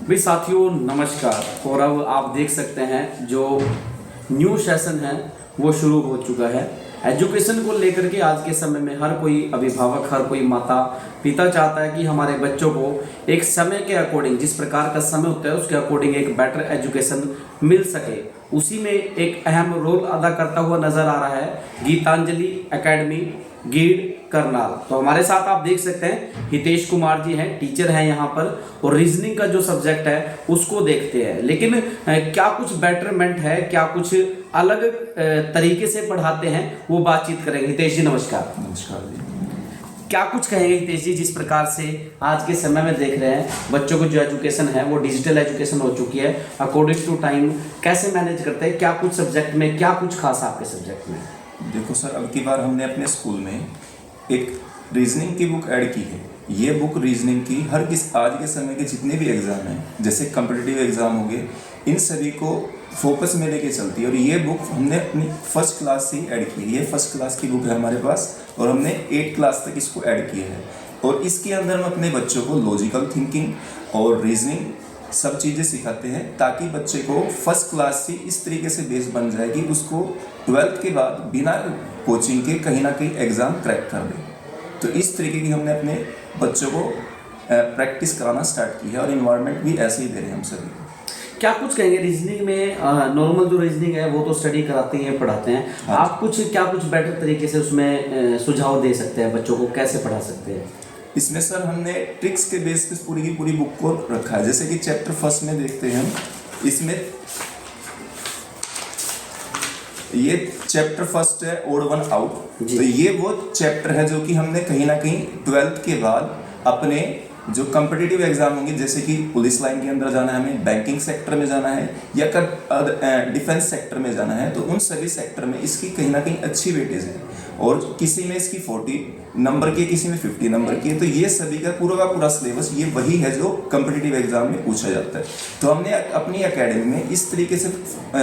भी साथियों नमस्कार। और अब आप देख सकते हैं जो न्यू सेशन है वो शुरू हो चुका है। एजुकेशन को लेकर के आज के समय में हर कोई अभिभावक, हर कोई माता पिता चाहता है कि हमारे बच्चों को एक समय के अकॉर्डिंग, जिस प्रकार का समय होता है उसके अकॉर्डिंग एक बेटर एजुकेशन मिल सके। उसी में एक अहम रोल अदा करता हुआ नजर आ रहा है गीतांजलि एकेडमी गीड करनाल। तो हमारे साथ आप देख सकते हैं हितेश कुमार जी हैं, टीचर हैं यहाँ पर, और रीजनिंग का जो सब्जेक्ट है उसको देखते हैं। लेकिन क्या कुछ बेटरमेंट है, क्या कुछ अलग तरीके से पढ़ाते हैं, वो बातचीत करेंगे। हितेश जी नमस्कार। नमस्कार जी। क्या कुछ कहेंगे हितेश जी, जिस प्रकार से आज के समय में देख रहे हैं बच्चों को जो एजुकेशन है वो डिजिटल एजुकेशन हो चुकी है, अकॉर्डिंग टू टाइम कैसे मैनेज करते हैं? क्या कुछ सब्जेक्ट में, क्या कुछ खास आपके सब्जेक्ट में? देखो सर, अब की बार हमने अपने स्कूल में एक रीजनिंग की बुक ऐड की है। ये बुक रीजनिंग की आज के समय के जितने भी एग्ज़ाम हैं, जैसे कॉम्पिटिटिव एग्ज़ाम हो गए, इन सभी को फोकस में लेके चलती है। और ये बुक हमने अपनी फर्स्ट क्लास से ही ऐड की है। ये फर्स्ट क्लास की बुक है हमारे पास और हमने 8 क्लास तक इसको ऐड किया है। और इसके अंदर हम अपने बच्चों को लॉजिकल थिंकिंग और रीजनिंग सब चीज़ें सिखाते हैं, ताकि बच्चे को फर्स्ट क्लास से इस तरीके से बेस बन जाए कि उसको 12th के बाद बिना कोचिंग के कहीं ना कहीं एग्ज़ाम क्रैक कर दे। तो इस तरीके की हमने अपने बच्चों को प्रैक्टिस कराना स्टार्ट की है और इन्वायरमेंट भी ऐसे ही दे रहे हैं हम सभी को। क्या कुछ कहेंगे रीजनिंग में? नॉर्मल जो रीजनिंग है वो तो स्टडी कराते हैं, पढ़ाते हैं। हाँ। आप क्या कुछ बेटर तरीके से उसमें सुझाव दे सकते हैं, बच्चों को कैसे पढ़ा सकते हैं? इसमें सर हमने ट्रिक्स के बेस पे पूरी की पूरी बुक को रखा है। जैसे कि चैप्टर फर्स्ट में देखते हैं हम, इसमें ये चैप्टर फर्स्ट है ओड वन आउट। तो ये वो चैप्टर है जो कि हमने कहीं ना कहीं 12th के बाद अपने जो कॉम्पिटिटिव एग्जाम होंगे, जैसे कि पुलिस लाइन के अंदर जाना है, हमें बैंकिंग सेक्टर में जाना है या डिफेंस सेक्टर में जाना है, तो उन सभी सेक्टर में इसकी कहीं ना कहीं अच्छी वेटेज है। और किसी में इसकी 40 नंबर की, किसी में 50 नंबर की है। तो ये सभी का पूरा सिलेबस ये वही है जो कॉम्पिटिटिव एग्जाम में पूछा जाता है। तो हमने अपनी एकेडमी में इस तरीके से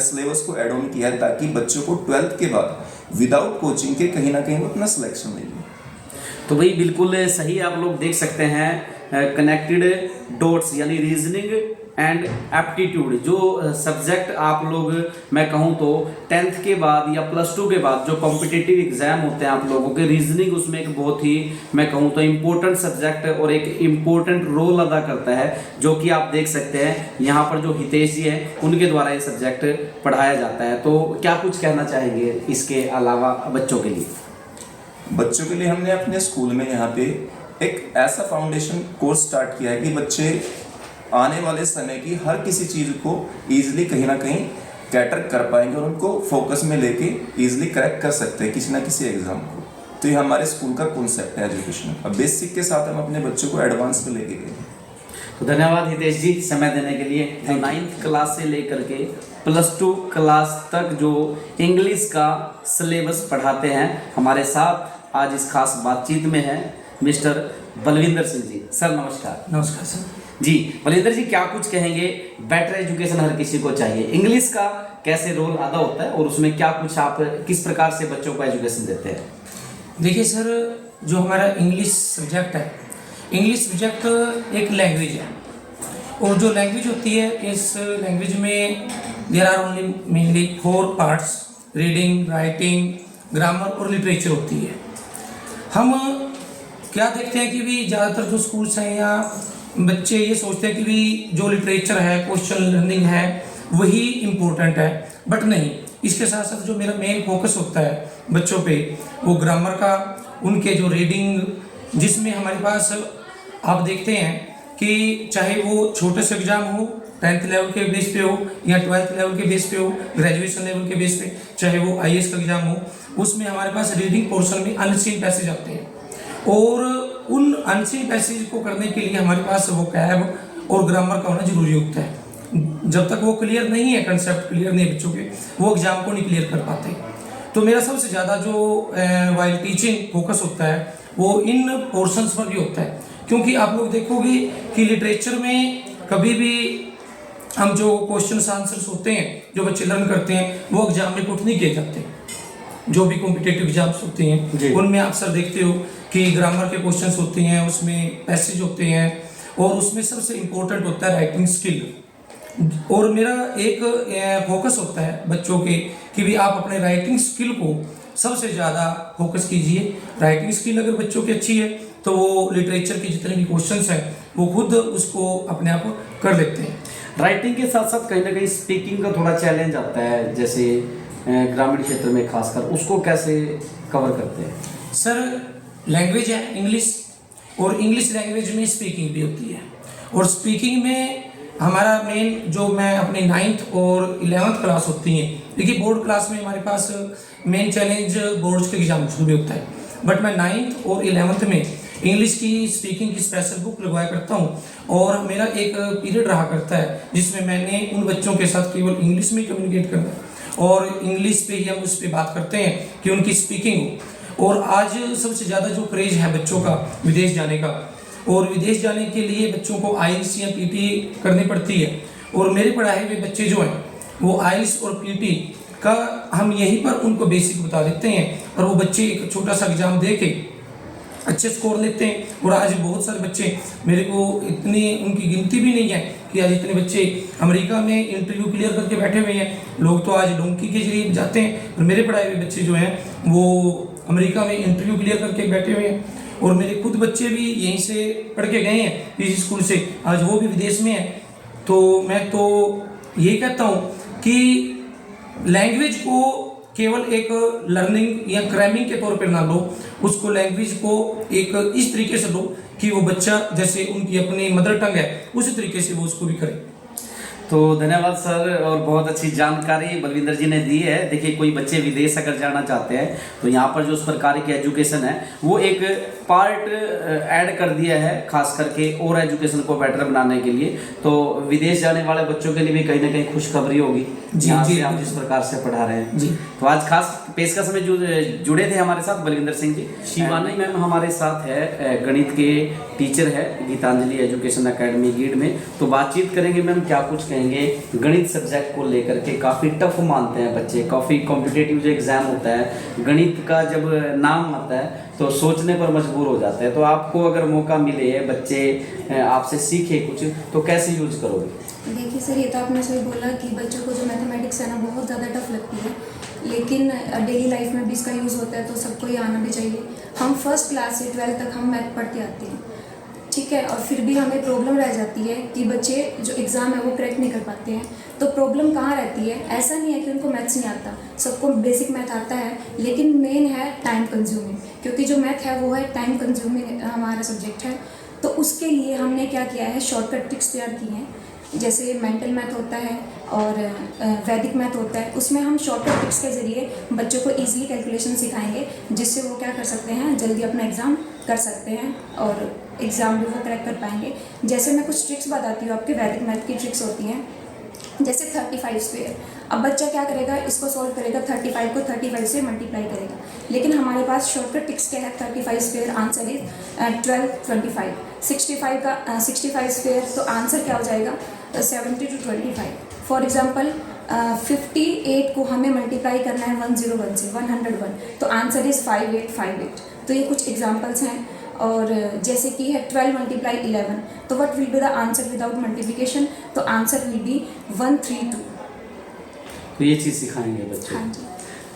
सिलेबस को ऐड ऑन किया है, ताकि बच्चों को 12th के बाद विदाउट कोचिंग के कहीं ना कहीं वो अपना सिलेक्शन ले लें। तो भाई बिल्कुल सही, आप लोग देख सकते हैं कनेक्टेड डॉट्स यानी रीजनिंग एंड एप्टीट्यूड जो सब्जेक्ट आप लोग, मैं कहूँ तो 10th के बाद या +2 के बाद जो कॉम्पिटिटिव एग्जाम होते हैं आप लोगों के, रीजनिंग उसमें एक बहुत ही, मैं कहूँ तो इम्पोर्टेंट सब्जेक्ट और एक इम्पोर्टेंट रोल अदा करता है, जो कि आप देख सकते हैं यहाँ पर जो हितेश जी हैं उनके द्वारा ये सब्जेक्ट पढ़ाया जाता है। तो क्या कुछ कहना चाहेंगे इसके अलावा बच्चों के लिए? बच्चों के लिए हमने अपने स्कूल में यहाँ पे एक ऐसा फाउंडेशन कोर्स स्टार्ट किया है कि बच्चे आने वाले समय की हर किसी चीज़ को ईजिली कहीं ना कहीं कैटर कर पाएंगे और उनको फोकस में लेके ईजिली क्रैक कर सकते हैं किसी ना किसी एग्जाम को। तो ये हमारे स्कूल का कॉन्सेप्ट है एजुकेशन। अब बेसिक के साथ हम अपने बच्चों को एडवांस में लेके गए। तो धन्यवाद हितेश जी समय देने के लिए। जो 9th क्लास से लेकर के +2 क्लास तक जो इंग्लिश का सिलेबस पढ़ाते हैं, हमारे साथ आज इस खास बातचीत में है मिस्टर बलविंदर सिंह जी। सर नमस्कार। नमस्कार सर जी बलविंदर जी, क्या कुछ कहेंगे? बेटर एजुकेशन हर किसी को चाहिए, इंग्लिश का कैसे रोल अदा होता है और उसमें क्या कुछ आप किस प्रकार से बच्चों को एजुकेशन देते हैं? देखिए सर, जो हमारा इंग्लिश सब्जेक्ट है, इंग्लिश सब्जेक्ट एक लैंग्वेज है, और जो लैंग्वेज होती है, इस लैंग्वेज में there are only mainly 4 parts: reading, writing, grammar और लिटरेचर होती है। हम क्या देखते हैं कि भी ज़्यादातर जो स्कूल्स हैं या बच्चे ये सोचते हैं कि भी जो लिटरेचर है, क्वेश्चन लर्निंग है, वही इम्पोर्टेंट है, बट नहीं। इसके साथ साथ जो मेरा मेन फोकस होता है बच्चों पे, वो ग्रामर का, उनके जो रीडिंग, जिसमें हमारे पास आप देखते हैं कि चाहे वो छोटे से एग्जाम हो, 10th लेवल के बेस पे हो या 12th लेवल के बेस पे हो, ग्रेजुएशन लेवल के बेस पे, चाहे वो IAS का एग्जाम हो, उसमें हमारे पास रीडिंग पोर्शन में अनसीन पैसेज आते हैं। और उन अनसीन पैसेज को करने के लिए हमारे पास वोकैब और ग्रामर का होना जरूरी होता है। जब तक वो क्लियर नहीं है, कंसेप्ट क्लियर नहीं है बच्चों के, वो एग्जाम को नहीं क्लियर कर पाते। तो मेरा सबसे ज़्यादा जो वाइल टीचिंग फोकस होता है वो इन पोर्शंस पर भी होता है, क्योंकि आप लोग देखोगे कि लिटरेचर में कभी भी हम जो क्वेश्चन आंसर्स होते हैं जो बच्चे लर्न करते हैं, वो एग्जाम में पुट नहीं किए जाते। जो भी कॉम्पिटिटिव एग्जाम्स होते हैं उनमें आप सर देखते हो कि ग्रामर के क्वेश्चंस होते हैं, उसमें पैसेज होते हैं, और उसमें सबसे इम्पोर्टेंट होता है राइटिंग स्किल। और मेरा एक फोकस होता है बच्चों के कि भी आप अपने राइटिंग स्किल को सबसे ज़्यादा फोकस कीजिए। राइटिंग स्किल अगर बच्चों की अच्छी है तो वो लिटरेचर के जितने भी क्वेश्चंस हैं वो खुद उसको अपने आप कर लेते हैं। राइटिंग के साथ साथ कहीं ना कहीं स्पीकिंग का थोड़ा चैलेंज आता है, जैसे ग्रामीण क्षेत्र में खासकर, उसको कैसे कवर करते हैं? सर लैंग्वेज है इंग्लिश, और इंग्लिश लैंग्वेज में स्पीकिंग भी होती है, और स्पीकिंग में हमारा मेन जो मैं अपनी 9th और 11th क्लास होती हैं, देखिए बोर्ड क्लास में हमारे पास मेन चैलेंज बोर्ड्स के एग्जामिनेशन भी होता है, बट मैं 9th और 11th में इंग्लिश की स्पीकिंग की स्पेशल बुक लगवाया करता हूँ। और मेरा एक पीरियड रहा करता है जिसमें मैंने उन बच्चों के साथ केवल इंग्लिश में कम्युनिकेट करना है और इंग्लिश पे ही हम उस पर बात करते हैं कि उनकी स्पीकिंग हो। और आज सबसे ज़्यादा जो क्रेज है बच्चों का विदेश जाने का, और विदेश जाने के लिए बच्चों को आइल्स या पीटी करनी पड़ती है, और मेरे पढ़ाए हुए बच्चे जो हैं वो आइल्स और पीटी का हम यहीं पर उनको बेसिक बता देते हैं, और वो बच्चे एक छोटा सा एग्ज़ाम दे के अच्छे स्कोर लेते हैं। और आज बहुत सारे बच्चे, मेरे को इतनी उनकी गिनती भी नहीं है कि आज इतने बच्चे अमेरिका में इंटरव्यू क्लियर करके बैठे हुए हैं। लोग तो आज डोंकी के जरिए जाते हैं, और मेरे पढ़ाए हुए बच्चे जो हैं वो अमेरिका में इंटरव्यू क्लियर करके बैठे हुए हैं। और मेरे खुद बच्चे भी यहीं से पढ़ के गए हैं इस स्कूल से, आज वो भी विदेश में हैं। तो मैं तो ये कहता हूँ कि लैंग्वेज को केवल एक लर्निंग या क्रैमिंग के तौर पर ना लो, उसको लैंग्वेज को एक इस तरीके से लो कि वो बच्चा जैसे उनकी अपनी मदर टंग है उसी तरीके से वो उसको भी करे। तो धन्यवाद सर, और बहुत अच्छी जानकारी बलविंदर जी ने दी है। देखिए कोई बच्चे विदेश अगर जाना चाहते हैं तो यहाँ पर जो उस प्रकार की एजुकेशन है वो एक पार्ट ऐड कर दिया है, खास करके और एजुकेशन को बेटर बनाने के लिए। तो विदेश जाने वाले बच्चों के लिए भी कहीं ना कहीं खुशखबरी होगी जहाँ से आप जिस प्रकार से पढ़ा रहे हैं। जी, तो आज खास पेशकश में जुड़े थे हमारे साथ बलविंदर सिंह जी। शिवानी मैम हमारे साथ है, गणित के टीचर है गीतांजलि एजुकेशन अकेडमी गीड में। तो बातचीत करेंगे मैम, क्या कुछ कहेंगे गणित सब्जेक्ट को लेकर के। काफ़ी टफ मानते हैं बच्चे, काफ़ी कॉम्पिटिटिव जो एग्ज़ाम होता है गणित का जब नाम आता है तो सोचने पर मजबूर हो जाते हैं। तो आपको अगर मौका मिले बच्चे आपसे सीखे कुछ, तो कैसे यूज करोगे? देखिए सर, ये तो आपने सही बोला कि बच्चों को जो मैथमेटिक्स है ना बहुत ज़्यादा टफ लगती है, लेकिन डेली लाइफ में भी इसका यूज़ होता है, तो सबको ये आना भी चाहिए। हम फर्स्ट क्लास से 12th तक हम मैथ पढ़ते आते हैं, ठीक है, और फिर भी हमें प्रॉब्लम रह जाती है कि बच्चे जो एग्ज़ाम है वो क्रैक नहीं कर पाते हैं। तो प्रॉब्लम कहाँ रहती है? ऐसा नहीं है कि उनको मैथ्स नहीं आता, सबको बेसिक मैथ आता है, लेकिन मेन है टाइम कंज्यूमिंग, क्योंकि जो मैथ है वो है टाइम कंज्यूमिंग हमारा सब्जेक्ट है। तो उसके लिए हमने क्या किया है, शॉर्टकट ट्रिक्स तैयार की हैं। जैसे मेंटल मैथ होता है और वैदिक मैथ होता है, उसमें हम शॉर्टकट ट्रिक्स के ज़रिए बच्चों को ईजिली कैलकुलेशन सिखाएंगे, जिससे वो क्या कर सकते हैं, जल्दी अपना एग्ज़ाम कर सकते हैं और एग्ज़ाम भी वो क्रैक कर पाएंगे। जैसे मैं कुछ ट्रिक्स बताती हूँ आपके, वैदिक मैथ की ट्रिक्स होती हैं। जैसे 35 स्क्वायर, अब बच्चा क्या करेगा, इसको सॉल्व करेगा, 35 को 35 से मल्टीप्लाई करेगा, लेकिन हमारे पास शॉर्टकट ट्रिक्स क्या है, 35 स्क्वायर आंसर इज 1225, 65 स्क्वायर तो आंसर क्या हो जाएगा, 70 to 25। फॉर एग्जाम्पल 58 को हमें मल्टीप्लाई करना है 101 से, 101, तो आंसर इज़ 5858। तो ये कुछ एग्जाम्पल्स हैं। और जैसे कि है 12 × 11, तो what will be the answer without multiplication, तो आंसर विल बी 132। तो ये चीज़ सिखाएंगे बच्चे। हाँ जी,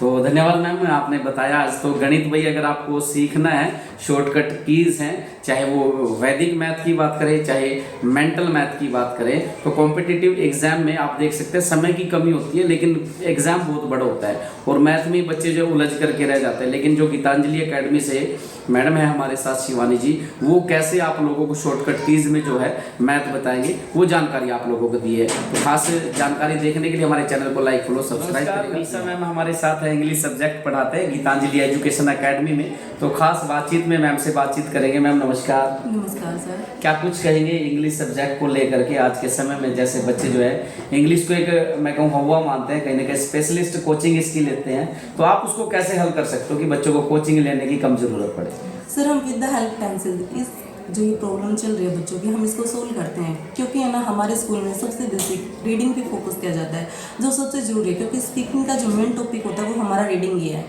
तो धन्यवाद मैम, आपने बताया। आज तो गणित भाई अगर आपको सीखना है, शॉर्टकट कीज हैं, चाहे वो वैदिक मैथ की बात करें चाहे मेंटल मैथ की बात करें, तो कॉम्पिटिटिव एग्जाम में आप देख सकते हैं समय की कमी होती है, लेकिन एग्जाम बहुत बड़ा होता है और मैथ में बच्चे जो उलझ करके रह जाते हैं। लेकिन जो गीतांजलि एकेडमी से मैडम है हमारे साथ शिवानी जी, वो कैसे आप लोगों को शॉर्टकट कीज में जो है मैथ बताएंगे, वो जानकारी आप लोगों को दी है। तो खास जानकारी देखने के लिए हमारे चैनल को लाइक फॉलो सब्सक्राइब करें। मीसा मैम हमारे साथ है, इंग्लिश सब्जेक्ट पढ़ाते हैं गीतांजलि एजुकेशन अकेडमी में। तो खास बातचीत में मैम से बातचीत करेंगे। मैम नमस्कार। नमस्कार सर। क्या कुछ कहेंगे इंग्लिश सब्जेक्ट को लेकर के? आज के समय में जैसे बच्चे जो है इंग्लिश को एक मैं कहूँ हवा मानते हैं, कहीं ना कहीं स्पेशलिस्ट कोचिंग इसकी लेते हैं, तो आप उसको कैसे हल कर सकते हो कि बच्चों को कोचिंग लेने की कम जरूरत पड़े? सर हम विद द हेल्प पेंसिल इस जो ये प्रॉब्लम चल रही है बच्चों की, हम इसको सोल्व करते हैं। क्योंकि है ना, हमारे स्कूल में सबसे बेसिक रीडिंग पे फोकस किया जाता है, जो सबसे जरूरी है, क्योंकि स्पीकिंग का जो मेन टॉपिक होता है वो हमारा रीडिंग ही है।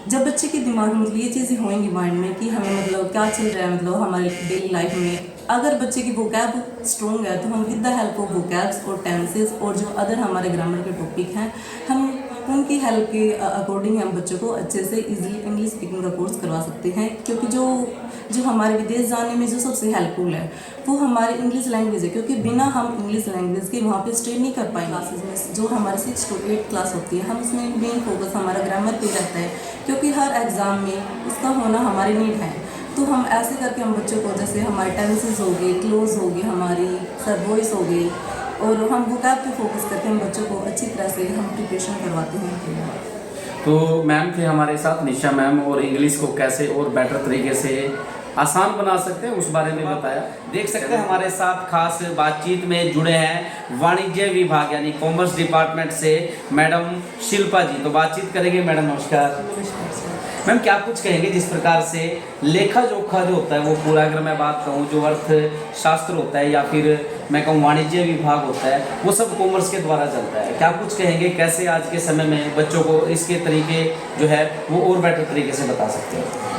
जब बच्चे के दिमाग में मतलब ये चीज़ें होंगी माइंड में कि हमें मतलब क्या चल रहा है, मतलब हमारे डेली लाइफ में अगर बच्चे की वोकैब स्ट्रॉन्ग है तो हम with the help of vocabs और टेंसेस और जो अदर हमारे ग्रामर के टॉपिक हैं, हम उनकी हेल्प के अकॉर्डिंग हम बच्चों को अच्छे से इजीली इंग्लिश स्पीकिंग का कोर्स करवा सकते हैं। क्योंकि जो हमारे विदेश जाने में जो सबसे हेल्पफुल है वो हमारी इंग्लिश लैंग्वेज है, क्योंकि बिना हम इंग्लिश लैंग्वेज के वहाँ पे स्टे नहीं कर पाएंगे। क्लासेस में जो हमारे 6 to 8 क्लास होती है, हम उसमें मेन फोकस हमारा ग्रामर पे रहता है, क्योंकि हर एग्ज़ाम में उसका होना हमारी नीड है। तो हम ऐसे करके हम बच्चों को, जैसे हमारे टेंसेस हो गए, क्लोज हो गए, हमारी सब वॉइस हो गई, और हम वोकैब पे फोकस करके हम बच्चों को अच्छी तरह से हम प्रिपरेशन करवाते हैं। तो मैम थे हमारे साथ निशा मैम, और इंग्लिश को कैसे और बेटर तरीके से आसान बना सकते हैं उस बारे में बताया। देख सकते हैं हमारे साथ खास बातचीत में जुड़े हैं वाणिज्य विभाग यानी कॉमर्स डिपार्टमेंट से मैडम शिल्पा जी। तो बातचीत करेंगे। मैडम नमस्कार। मैम क्या कुछ कहेंगे जिस प्रकार से लेखा जोखा जो होता है वो पूरा, अगर मैं बात कहूँ जो अर्थशास्त्र होता है या फिर मैं कहूँ वाणिज्य विभाग होता है, वो सब कॉमर्स के द्वारा चलता है। क्या कुछ कहेंगे कैसे आज के समय में बच्चों को इसके तरीके जो है वो और बेटर तरीके से बता सकते हैं?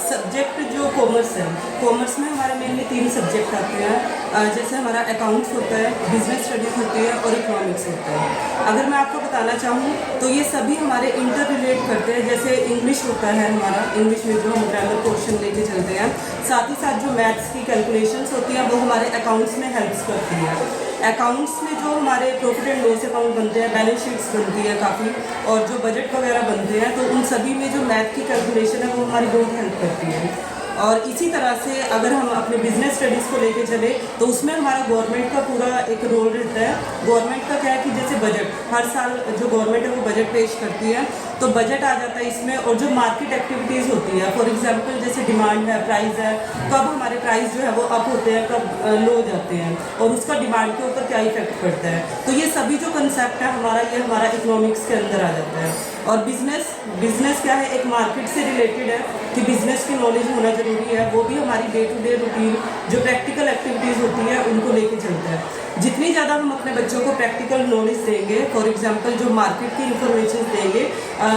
सब्जेक्ट जो कॉमर्स है, कॉमर्स में हमारे मेनली 3 सब्जेक्ट आते हैं। जैसे हमारा अकाउंट्स होता है, बिजनेस स्टडीज़ होती है और इकोनॉमिक्स होता है। अगर मैं आपको बताना चाहूँ तो ये सभी हमारे इंटर रिलेट करते हैं। जैसे इंग्लिश होता है हमारा, इंग्लिश में जो हम ग्रामर पोर्शन लेके चलते हैं, साथ ही साथ जो मैथ्स की कैलकुलेशंस होती हैं वो हमारे अकाउंट्स में हेल्प्स करती हैं। अकाउंट्स में जो हमारे प्रॉफिट एंड लॉस अकाउंट बनते हैं, बैलेंस शीट्स बनती है काफ़ी, और जो बजट वगैरह बनते हैं, तो उन सभी में जो मैथ की कैलकुलेशन है वो हमारी बहुत हेल्प करती है। और इसी तरह से अगर हम अपने बिजनेस स्टडीज़ को लेके चले तो उसमें हमारा गवर्नमेंट का पूरा एक रोल रहता है। गवर्नमेंट का क्या है कि जैसे बजट हर साल जो गवर्नमेंट है वो बजट पेश करती है, तो बजट आ जाता है इसमें। और जो मार्केट एक्टिविटीज़ होती है, फॉर एग्जांपल जैसे डिमांड है, प्राइस है, कब हमारे प्राइस जो है वो अप होते हैं, कब लो जाते हैं, और उसका डिमांड के ऊपर क्या इफेक्ट पड़ता है। तो ये सभी जो कंसेप्ट है हमारा, ये हमारा इकोनॉमिक्स के अंदर आ जाता है। और बिजनेस क्या है, एक मार्केट से रिलेटेड है कि बिजनेस की नॉलेज होना ज़रूरी है। वो भी हमारी डे टू डे रूटीन जो प्रैक्टिकल एक्टिविटीज़ होती है उनको लेके चलता है। जितनी ज़्यादा हम अपने बच्चों को प्रैक्टिकल नॉलेज देंगे, फॉर एग्जांपल जो मार्केट की इंफॉर्मेशन देंगे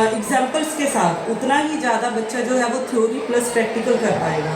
एग्जांपल्स के साथ, उतना ही ज़्यादा बच्चा जो है वो थ्योरी प्लस प्रैक्टिकल कर पाएगा।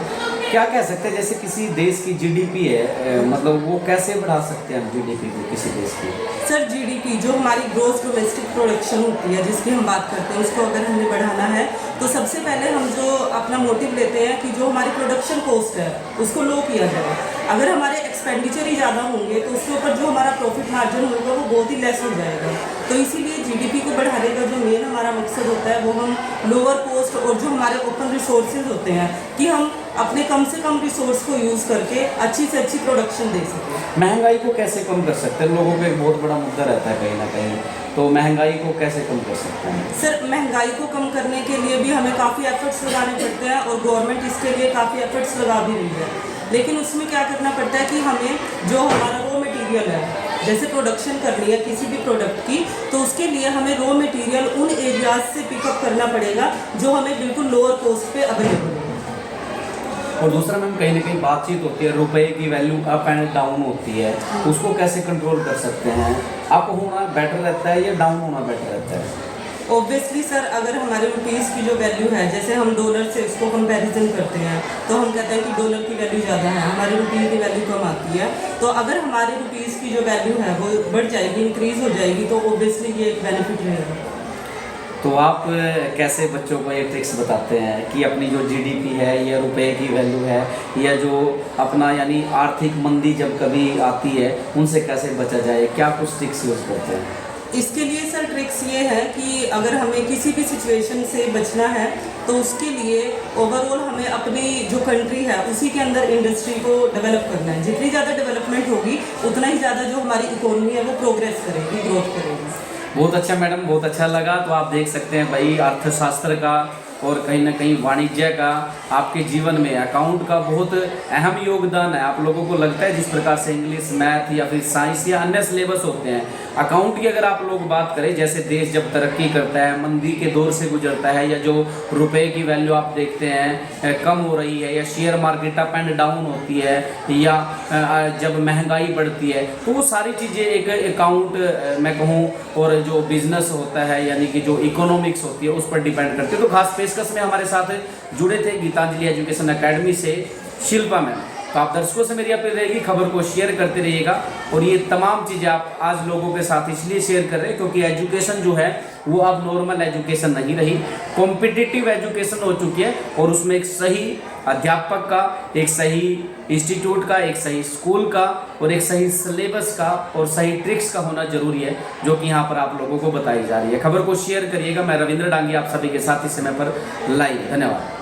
क्या कह सकते हैं जैसे किसी देश की जीडीपी है, मतलब वो कैसे बढ़ा सकते हैं हम जीडीपी को किसी देश की? सर जीडीपी जो हमारी ग्रोस डोमेस्टिक प्रोडक्शन होती है जिसकी हम बात करते हैं, उसको अगर हमने बढ़ाना है तो सबसे पहले हम जो अपना मोटिव लेते हैं कि जो हमारी प्रोडक्शन कॉस्ट है उसको लो किया जाए। अगर हमारे एक्सपेंडिचर ही ज़्यादा होंगे तो उसके ऊपर जो हमारा प्रॉफिट मार्जिन होगा वो बहुत ही लेस हो जाएगा। तो इसीलिए जीडीपी को बढ़ाने का जो मेन हमारा मकसद होता है वो हम लोअर कॉस्ट और जो हमारे ओपन रिसोर्सेज होते हैं कि हम अपने कम से कम रिसोर्स को यूज़ करके अच्छी से अच्छी प्रोडक्शन दे सकें। महंगाई को कैसे कम कर सकते हैं? लोगों को एक बहुत बड़ा मुद्दा रहता है कहीं ना कहीं, तो महंगाई को कैसे कम कर सकते हैं? सर महंगाई को कम करने के लिए भी हमें काफ़ी एफर्ट्स लगाने पड़ते हैं और गवर्नमेंट इसके लिए काफ़ी एफर्ट्स लगा भी रही है। लेकिन उसमें क्या करना पड़ता है कि हमें जो हमारा रॉ मटेरियल है, जैसे प्रोडक्शन करनी है किसी भी प्रोडक्ट की, तो उसके लिए हमें रॉ मटेरियल उन एरियाज से पिकअप करना पड़ेगा जो हमें बिल्कुल लोअर कॉस्ट पे अवेलेबल है। और दूसरा मैम कहीं ना कहीं बातचीत होती है, रुपए की वैल्यू अप एंड डाउन होती है, उसको कैसे कंट्रोल कर सकते हैं? अप होना बेटर रहता है या डाउन होना बेटर रहता है? ऑब्वियसली सर, अगर हमारे रुपीज़ की जो वैल्यू है, जैसे हम डॉलर से उसको कंपैरिजन करते हैं तो हम कहते हैं कि डॉलर की वैल्यू ज़्यादा है, हमारी रुपये की वैल्यू कम आती है। तो अगर हमारे रुपीज़ की जो वैल्यू है वो बढ़ जाएगी, इंक्रीज़ हो जाएगी, तो ऑब्वियसली ये एक बेनिफिट रहेगा। तो आप कैसे बच्चों को ये ट्रिक्स बताते हैं कि अपनी जो जीडीपी है या रुपए की वैल्यू है या जो अपना यानी आर्थिक मंदी जब कभी आती है उनसे कैसे बचा जाए? क्या कुछ ट्रिक्स यूज़ करते हैं? इसके लिए सर ट्रिक्स ये है कि अगर हमें किसी भी सिचुएशन से बचना है तो उसके लिए ओवरऑल हमें अपनी जो कंट्री है उसी के अंदर इंडस्ट्री को डेवलप करना है। जितनी ज़्यादा डेवलपमेंट होगी उतना ही ज़्यादा जो हमारी इकोनॉमी है वो प्रोग्रेस करेगी, ग्रोथ करेगी। बहुत अच्छा मैडम, बहुत अच्छा लगा। तो आप देख सकते हैं भाई अर्थशास्त्र का और कहीं ना कहीं वाणिज्य का आपके जीवन में अकाउंट का बहुत अहम योगदान है। आप लोगों को लगता है जिस प्रकार से इंग्लिश, मैथ या फिर साइंस या अन्य सिलेबस होते हैं, अकाउंट की अगर आप लोग बात करें, जैसे देश जब तरक्की करता है, मंदी के दौर से गुजरता है, या जो रुपए की वैल्यू आप देखते हैं कम हो रही है, या share market up and down होती है, या जब महंगाई बढ़ती है, तो वो सारी चीज़ें एक अकाउंट मैं कहूँ और जो बिजनेस होता है यानी कि जो इकोनॉमिक्स होती है उस पर डिपेंड करती है। तो खास पेशकश में हमारे साथ जुड़े थे गीतांजलि एजुकेशन एकेडमी से शिल्पा मैम। तो आप दर्शकों से मेरी अपील रहेगी, खबर को शेयर करते रहिएगा। और ये तमाम चीज़ें आप आज लोगों के साथ इसलिए शेयर कर रहे हैं क्योंकि एजुकेशन जो है वो अब नॉर्मल एजुकेशन नहीं रही, कॉम्पिटिटिव एजुकेशन हो चुकी है। और उसमें एक सही अध्यापक का, एक सही इंस्टीट्यूट का, एक सही स्कूल का और एक सही सिलेबस का और सही ट्रिक्स का होना जरूरी है, जो कि यहाँ पर आप लोगों को बताई जा रही है। खबर को शेयर करिएगा। मैं रविंद्र डांगी आप सभी के साथ इस समय पर लाइव। धन्यवाद।